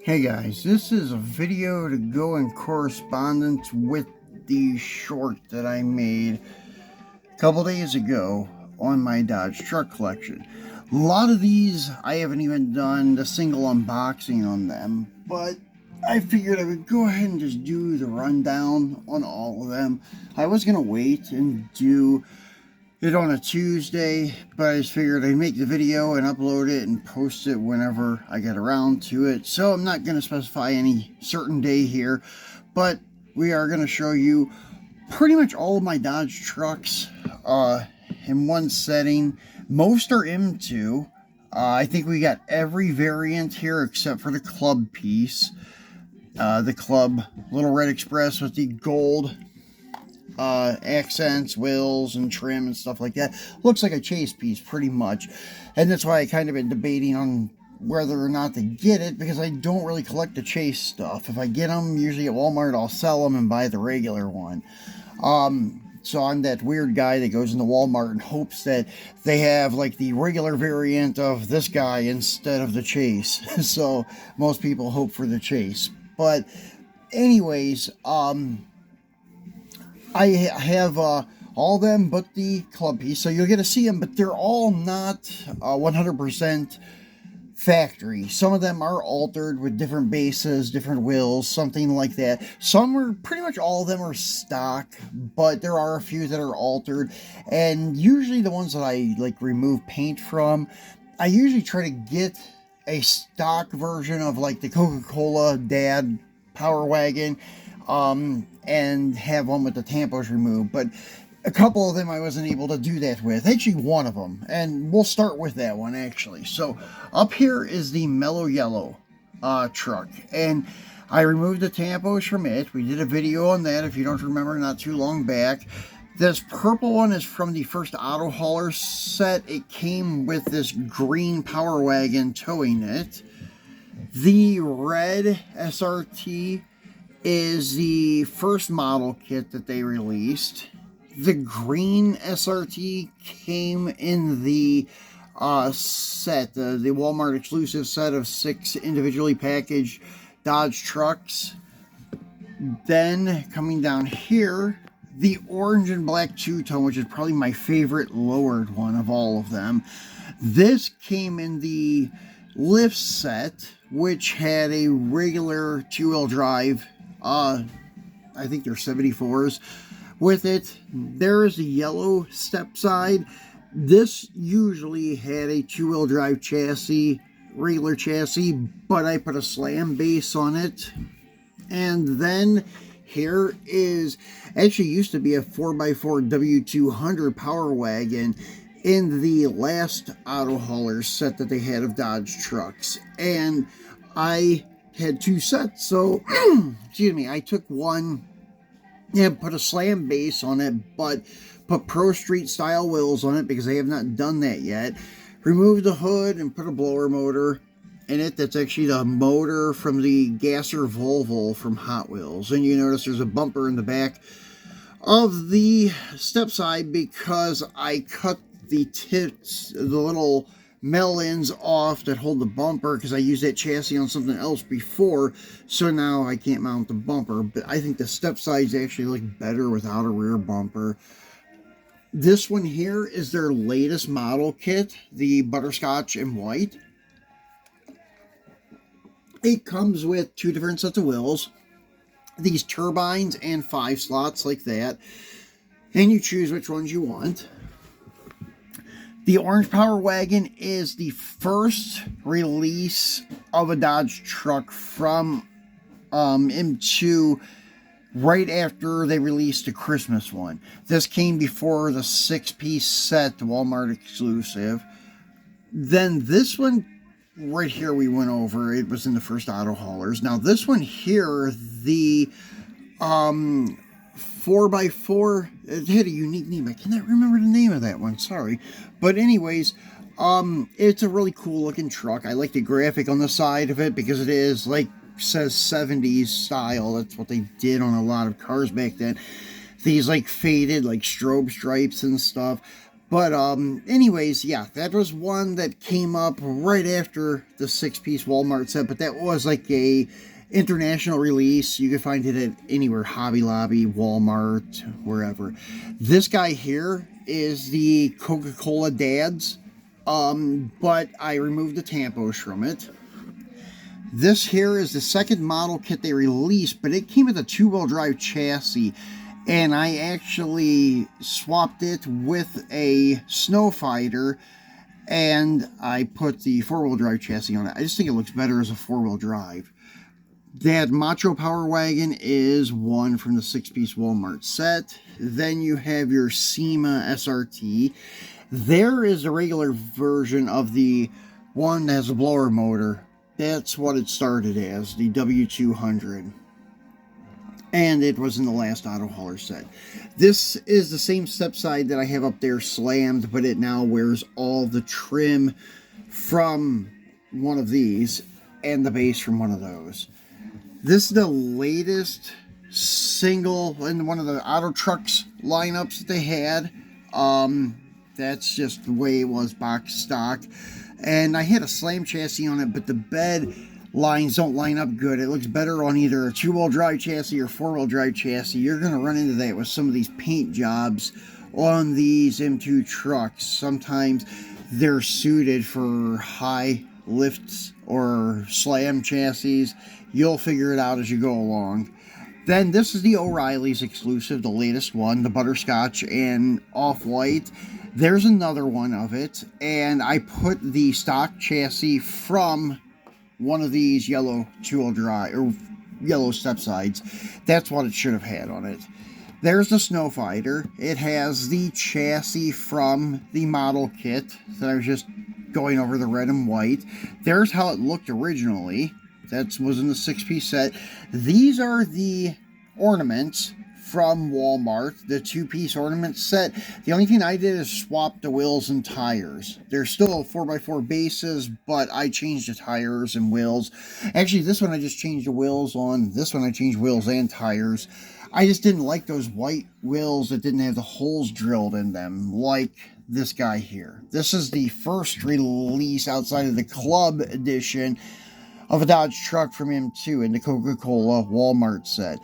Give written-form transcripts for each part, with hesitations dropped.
Hey guys, this is a video to go in correspondence with the short that I made a couple days ago on my Dodge truck collection. A lot of these I haven't even done the single unboxing on them, but I figured I would go ahead and just do the rundown on all of them. I was going to wait and do it on a Tuesday, but I just figured I'd make the video and upload it and post it whenever I get around to it. So I'm not going to specify any certain day here, but we are going to show you pretty much all of my Dodge trucks in one setting. Most are M2. I think we got every variant here except for the club piece. The club Little Red Express with the gold accents, wheels, and trim and stuff like that. Looks like a chase piece pretty much, and that's why I kind of been debating on whether or not to get it, because I don't really collect the chase stuff. If I get them usually at Walmart, I'll sell them and buy the regular one. So I'm that weird guy that goes into Walmart and hopes that they have like the regular variant of this guy instead of the chase. So most people hope for the chase, but anyways, I have all of them but the club piece, so you'll get to see them, but they're all not 100% factory. Some of them are altered with different bases, different wheels, something like that. Some are, pretty much all of them are stock, but there are a few that are altered, and usually the ones that I like remove paint from, I usually try to get a stock version of like the Coca-Cola Dad Power Wagon, and have one with the tampos removed, but a couple of them I wasn't able to do that with. Actually, one of them, and we'll start with that one actually. So up here is the Mellow Yellow truck, and I removed the tampos from it. We did a video on that, if you don't remember, not too long back. This purple one is from the first Auto Hauler set. It came with this green Power Wagon towing it. The red SRT is the first model kit that they released. The green SRT came in the set, the Walmart exclusive set of 6 individually packaged Dodge trucks. Then coming down here, the orange and black two-tone, which is probably my favorite lowered one of all of them. This came in the lift set, which had a regular 2-wheel drive, I think they're 74s with it. There is a yellow step side. This usually had a 2-wheel drive chassis, regular chassis, but I put a slam base on it. And then here is, actually used to be a 4x4 W200 Power Wagon in the last Auto Hauler set that they had of Dodge trucks. And I had 2 sets, so excuse me, I took one and put a slam base on it, but put Pro Street style wheels on it because I have not done that yet. Removed the hood and put a blower motor in it. That's actually the motor from the Gasser Volvo from Hot Wheels. And you notice there's a bumper in the back of the step side because I cut the tips, the little metal ends off that hold the bumper, because I used that chassis on something else before, so now I can't mount the bumper. But I think the step sides actually look better without a rear bumper. This one here is their latest model kit, the Butterscotch in white. It comes with 2 different sets of wheels, these turbines and 5 slots like that, and you choose which ones you want. The orange Power Wagon is the first release of a Dodge truck from M2 right after they released the Christmas one. This came before the 6-piece set, the Walmart exclusive. Then this one right here we went over, it was in the first Auto Haulers. Now this one here, the 4x4, it had a unique name. I cannot remember the name of that one, sorry. But anyways, it's a really cool looking truck. I like the graphic on the side of it because it is, like, says 70s style. That's what they did on a lot of cars back then. These, like, faded, like, strobe stripes and stuff. But anyways, yeah, that was one that came up right after the 6-piece Walmart set, but that was like a international release. You could find it at anywhere, Hobby Lobby, Walmart, wherever. This guy here is the Coca-Cola Dads, but I removed the tampos from it. This here is the second model kit they released, but it came with a 2-wheel drive chassis, and I actually swapped it with a Snow Fighter, and I put the 4-wheel drive chassis on it. I just think it looks better as a 4-wheel drive. That Macho Power Wagon is one from the 6-piece Walmart set. Then you have your SEMA SRT. There is a regular version of the one that has a blower motor. That's what it started as, the W200. And it was in the last auto hauler set. This is the same step side that I have up there slammed, but it now wears all the trim from one of these and the base from one of those. This is the latest single in one of the Auto Trucks lineups that they had. That's just the way it was box stock. And I had a slam chassis on it, but the bed lines don't line up good. It looks better on either a 2-wheel drive chassis or 4-wheel drive chassis. You're going to run into that with some of these paint jobs on these M2 trucks. Sometimes they're suited for high lifts or slam chassis. You'll figure it out as you go along. Then this is the O'Reilly's exclusive, the latest one, the butterscotch and off-white. There's another one of it, and I put the stock chassis from one of these yellow 2-wheel drive or yellow step sides. That's what it should have had on it. There's the Snow Fighter. It has the chassis from the model kit that I was just going over, the red and white. There's how it looked originally. That was in the 6-piece set. These are the ornaments from Walmart, the 2-piece ornament set. The only thing I did is swap the wheels and tires. They're still 4x4 bases, but I changed the tires and wheels. Actually, this one I just changed the wheels on. This one I changed wheels and tires. I just didn't like those white wheels that didn't have the holes drilled in them, like this guy here. This is the first release outside of the Club Edition of a Dodge truck from M2 in the Coca-Cola Walmart set.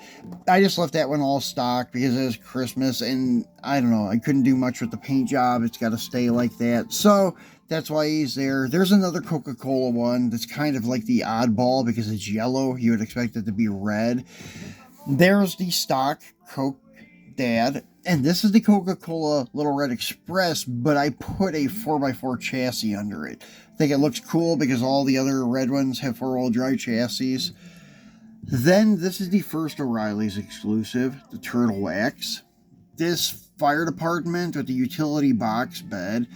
I just left that one all stock because it was Christmas, and I don't know, I couldn't do much with the paint job. It's got to stay like that. So that's why he's there. There's another Coca-Cola one that's kind of like the oddball because it's yellow. You would expect it to be red. There's the stock Coke Dad, and this is the Coca-Cola Little Red Express, but I put a 4x4 chassis under it. I think it looks cool because all the other red ones have 4-wheel drive chassis. Then this is the first O'Reilly's exclusive, the Turtle Wax. This fire department with the utility box bed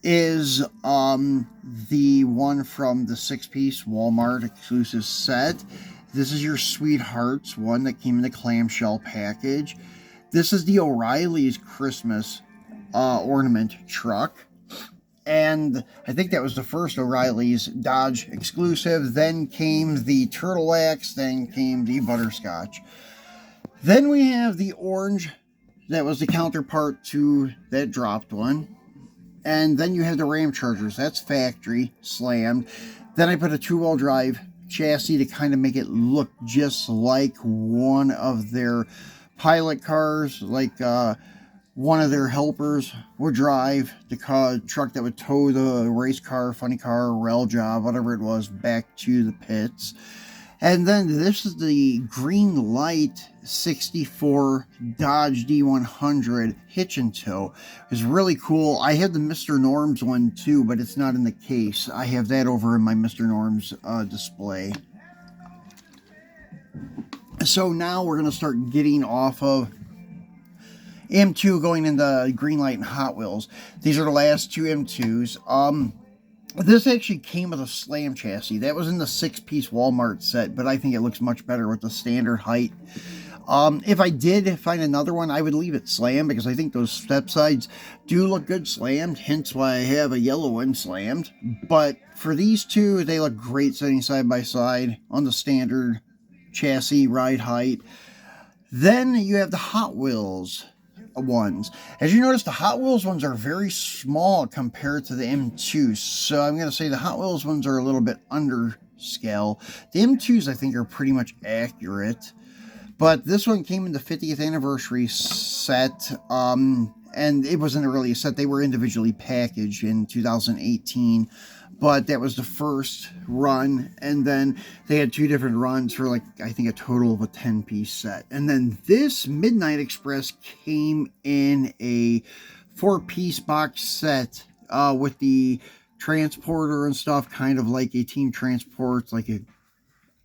is the one from the 6-piece Walmart exclusive set. This is your Sweethearts one that came in the clamshell package. This is the O'Reilly's Christmas ornament truck. And I think that was the first O'Reilly's Dodge exclusive. Then came the Turtle Wax. Then came the Butterscotch. Then we have the orange. That was the counterpart to that dropped one. And then you have the Ram Chargers. That's factory slammed. Then I put a 2-wheel drive chassis to kind of make it look just like one of their pilot cars, like one of their helpers would drive the truck that would tow the race car, funny car, rail job, whatever it was, back to the pits. And then this is the Greenlight 64 Dodge D100 hitch and tow. It's really cool. I have the Mr. Norm's one too, but it's not in the case. I have that over in my Mr. Norm's display. So now we're going to start getting off of M2 going into Greenlight and Hot Wheels. These are the last two M2s. This actually came with a slam chassis. That was in the 6-piece Walmart set, but I think it looks much better with the standard height. If I did find another one, I would leave it slammed because I think those step sides do look good slammed, hence why I have a yellow one slammed. But for these two, they look great sitting side by side on the standard chassis ride height. Then you have the Hot Wheels ones. As you notice, the Hot Wheels ones are very small compared to the M2s. So I'm going to say the Hot Wheels ones are a little bit under scale. The M2s, I think, are pretty much accurate. But this one came in the 50th anniversary set, and it wasn't really a set. They were individually packaged in 2018, but that was the first run, and then they had 2 different runs for, like, I think a total of a 10-piece set. And then this Midnight Express came in a 4-piece box set with the transporter and stuff, kind of like a Team Transport, like a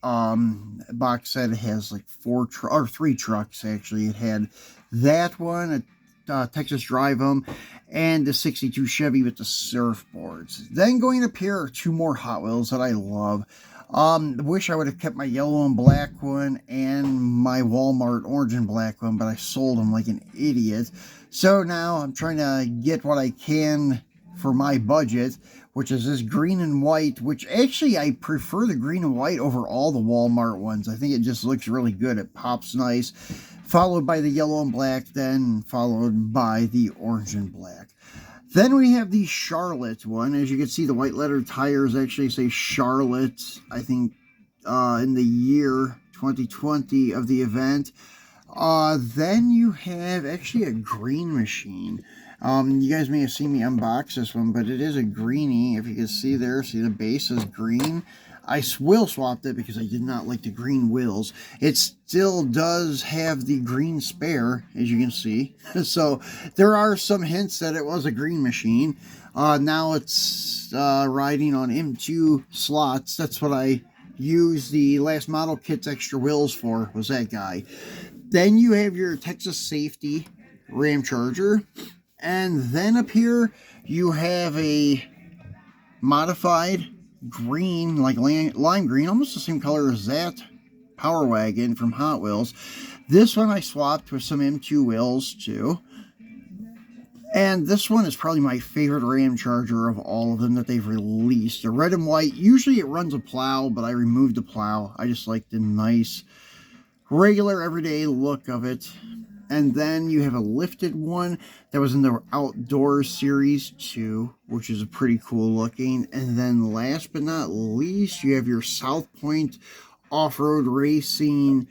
box set. It has like 3 trucks actually. It had that one, a Texas Drive 'em, and the 62 Chevy with the surfboards. Then going up here are 2 more Hot Wheels that I love. Wish I would have kept my yellow and black one and my Walmart orange and black one, but I sold them like an idiot. So now I'm trying to get what I can for my budget, which is this green and white, which actually I prefer the green and white over all the Walmart ones. I think it just looks really good. It pops nice. Followed by the yellow and black, then followed by the orange and black. Then we have the Charlotte one. As you can see, the white letter tires actually say Charlotte, I think, in the year 2020 of the event. Then you have actually a green machine. You guys may have seen me unbox this one, but it is a greenie. If you can see there, see the base is green. I wheel swapped it because I did not like the green wheels. It still does have the green spare, as you can see. So there are some hints that it was a green machine. Now it's riding on M2 slots. That's what I used the last model kit's extra wheels for, was that guy. Then you have your Texas Safety Ram Charger. And then up here, you have a modified green, like lime green, almost the same color as that Power Wagon from Hot Wheels. This one I swapped with some M2 wheels too. And this one is probably my favorite Ram Charger of all of them that they've released. The red and white, usually it runs a plow, but I removed the plow. I just like the nice, regular, everyday look of it. And then you have a lifted one that was in the Outdoors Series 2, which is a pretty cool looking. And then last but not least, you have your South Point Off-Road Racing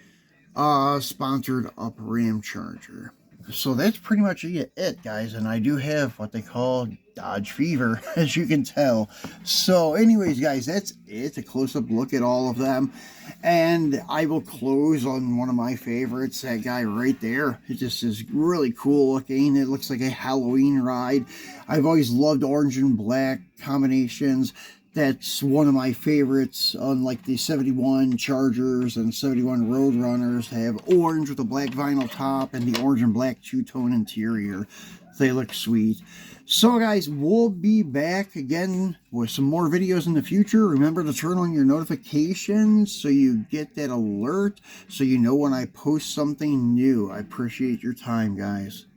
sponsored up Ram Charger. So that's pretty much it, guys. And I do have what they call Dodge Fever, as you can tell. So anyways, guys, that's it. A close-up look at all of them. And I will close on one of my favorites, that guy right there. It just is really cool looking. It looks like a Halloween ride. I've always loved orange and black combinations. That's one of my favorites. Unlike the 71 Chargers and 71 Roadrunners, they have orange with a black vinyl top and the orange and black two-tone interior. They look sweet. So guys, we'll be back again with some more videos in the future. Remember to turn on your notifications so you get that alert, so you know when I post something new. I appreciate your time, guys.